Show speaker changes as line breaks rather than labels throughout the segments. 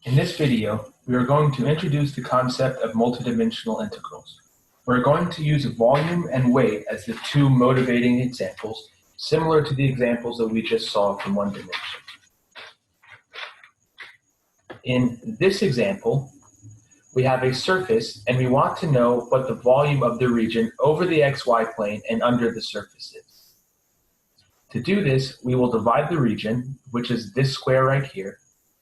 In this video, we are going to introduce the concept of multidimensional integrals. We're going to use volume and weight as the two motivating examples, similar to the examples that we just saw from one dimension. In this example, we have a surface and we want to know what the volume of the region over the xy plane and under the surface is. To do this, we will divide the region, which is this square right here,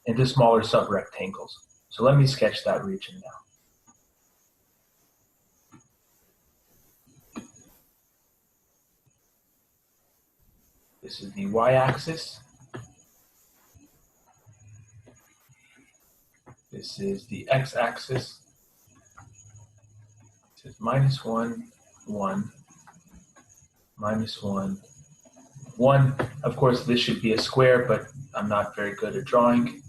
into smaller subrectangles. So let me sketch that region now. This is the y-axis. This is the x-axis. This is -1, 1, -1, 1. Of course, this should be a square, but I'm not very good at drawing.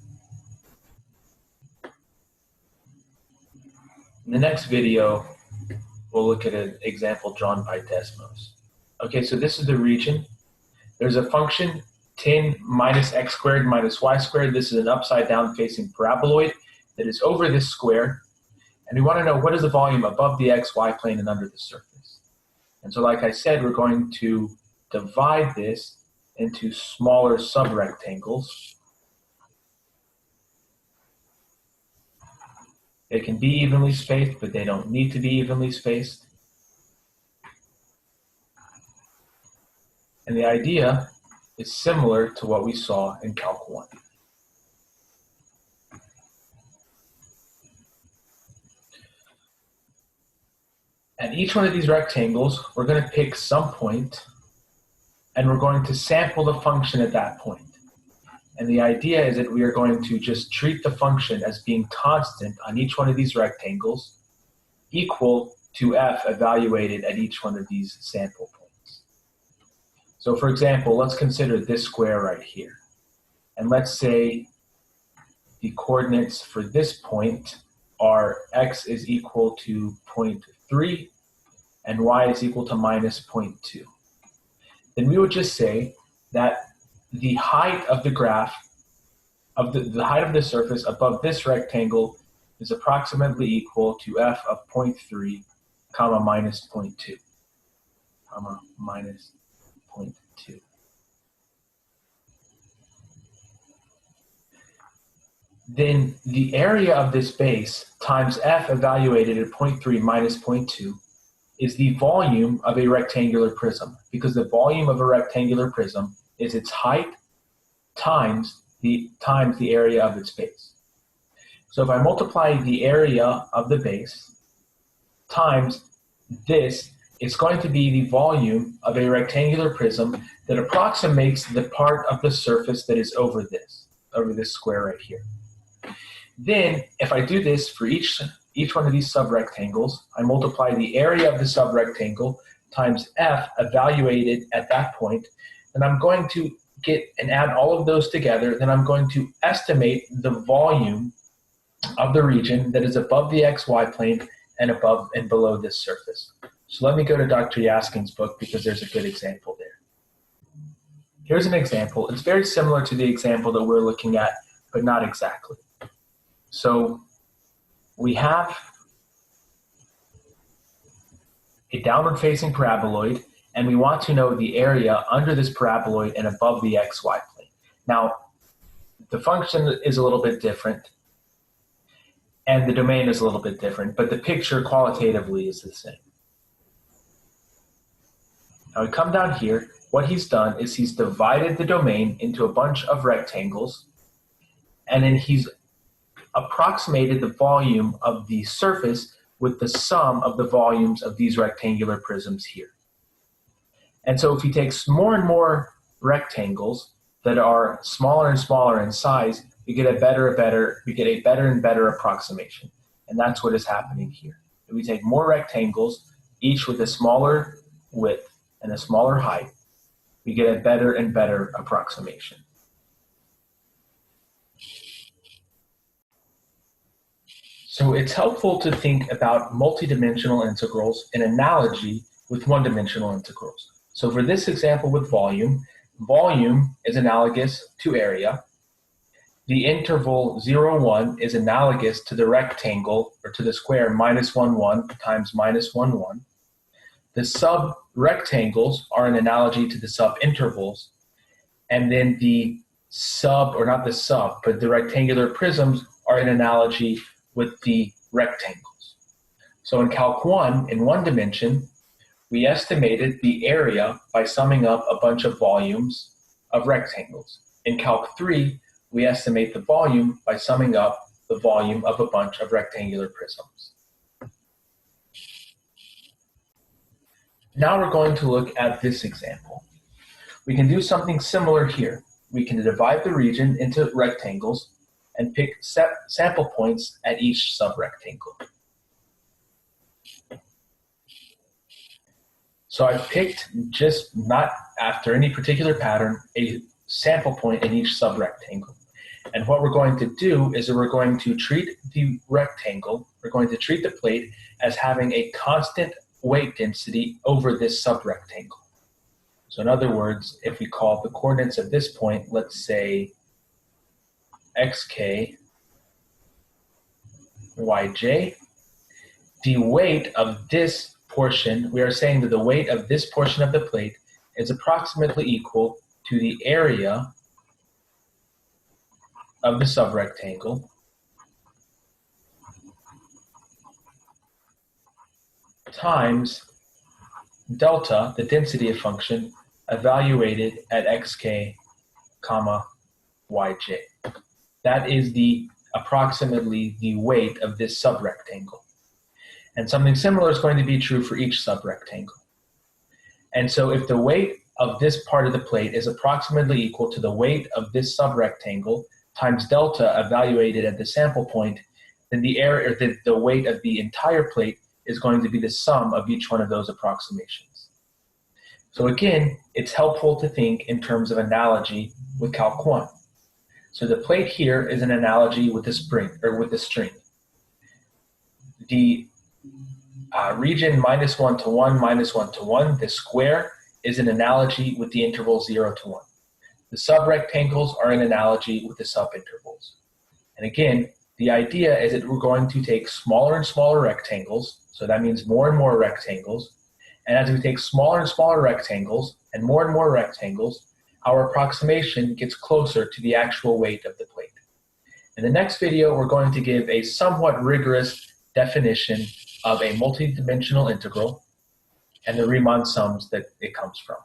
In the next video, we'll look at an example drawn by Desmos. Okay, so this is the region. There's a function, tan minus x squared minus y squared. This is an upside down facing paraboloid that is over this square. And we want to know what is the volume above the xy plane and under the surface. And so like I said, we're going to divide this into smaller subrectangles. They can be evenly spaced, but they don't need to be evenly spaced. And the idea is similar to what we saw in Calc 1. At each one of these rectangles, we're going to pick some point, and we're going to sample the function at that point. And the idea is that we are going to just treat the function as being constant on each one of these rectangles, equal to f evaluated at each one of these sample points. So for example, let's consider this square right here. And let's say the coordinates for this point are x is equal to 0.3 and y is equal to -0.2. Then we would just say that the height of the graph, of the height of the surface above this rectangle is approximately equal to f of 0.3, comma -0.2, comma -0.2. Then the area of this base times f evaluated at 0.3 minus 0.2 is the volume of a rectangular prism, because the volume of a rectangular prism is its height times the area of its base. So if I multiply the area of the base times this, it's going to be the volume of a rectangular prism that approximates the part of the surface that is over this square right here. Then if I do this for each one of these subrectangles, I multiply the area of the subrectangle times f evaluated at that point, and I'm going to get and add all of those together. Then I'm going to estimate the volume of the region that is above the xy plane and above and below this surface. So let me go to Dr. Yaskin's book because there's a good example there. Here's an example. It's very similar to the example that we're looking at, but not exactly. So we have a downward facing paraboloid, and we want to know the area under this paraboloid and above the xy plane. Now, the function is a little bit different, and the domain is a little bit different, but the picture qualitatively is the same. Now we come down here. What he's done is he's divided the domain into a bunch of rectangles, and then he's approximated the volume of the surface with the sum of the volumes of these rectangular prisms here. And so if he takes more and more rectangles that are smaller and smaller in size, we get a better and better approximation. And that's what is happening here. If we take more rectangles, each with a smaller width and a smaller height, we get a better and better approximation. So it's helpful to think about multidimensional integrals in analogy with one-dimensional integrals. So for this example with volume, volume is analogous to area, the interval 0, 1 is analogous to the rectangle, or to the square, minus 1, 1 times minus 1, 1. The sub-rectangles are an analogy to the sub-intervals. And then the the rectangular prisms are an analogy with the rectangles. So in Calc 1, in one dimension, we estimated the area by summing up a bunch of volumes of rectangles. In Calc 3, we estimate the volume by summing up the volume of a bunch of rectangular prisms. Now we're going to look at this example. We can do something similar here. We can divide the region into rectangles and pick sample points at each subrectangle. So I've picked, just not after any particular pattern, a sample point in each subrectangle. And what we're going to do is that we're going to treat the rectangle, we're going to treat the plate as having a constant weight density over this subrectangle. So in other words, if we call the coordinates of this point, let's say xk, yj, the weight of this portion, we are saying that the weight of this portion of the plate is approximately equal to the area of the subrectangle times delta, the density of function, evaluated at xk, comma, yj. That is approximately the weight of this subrectangle. And something similar is going to be true for each subrectangle. And so if the weight of this part of the plate is approximately equal to the weight of this subrectangle times delta evaluated at the sample point, then the area, or the weight of the entire plate is going to be the sum of each one of those approximations. So again, it's helpful to think in terms of analogy with Calc 1. So the plate here is an analogy with the spring, or with the string. The region minus 1 to 1, minus 1 to 1, the square, is an analogy with the interval 0 to 1. The subrectangles are an analogy with the subintervals. And again, the idea is that we're going to take smaller and smaller rectangles, so that means more and more rectangles, and as we take smaller and smaller rectangles and more rectangles, our approximation gets closer to the actual weight of the plate. In the next video, we're going to give a somewhat rigorous definition of a multidimensional integral and the Riemann sums that it comes from.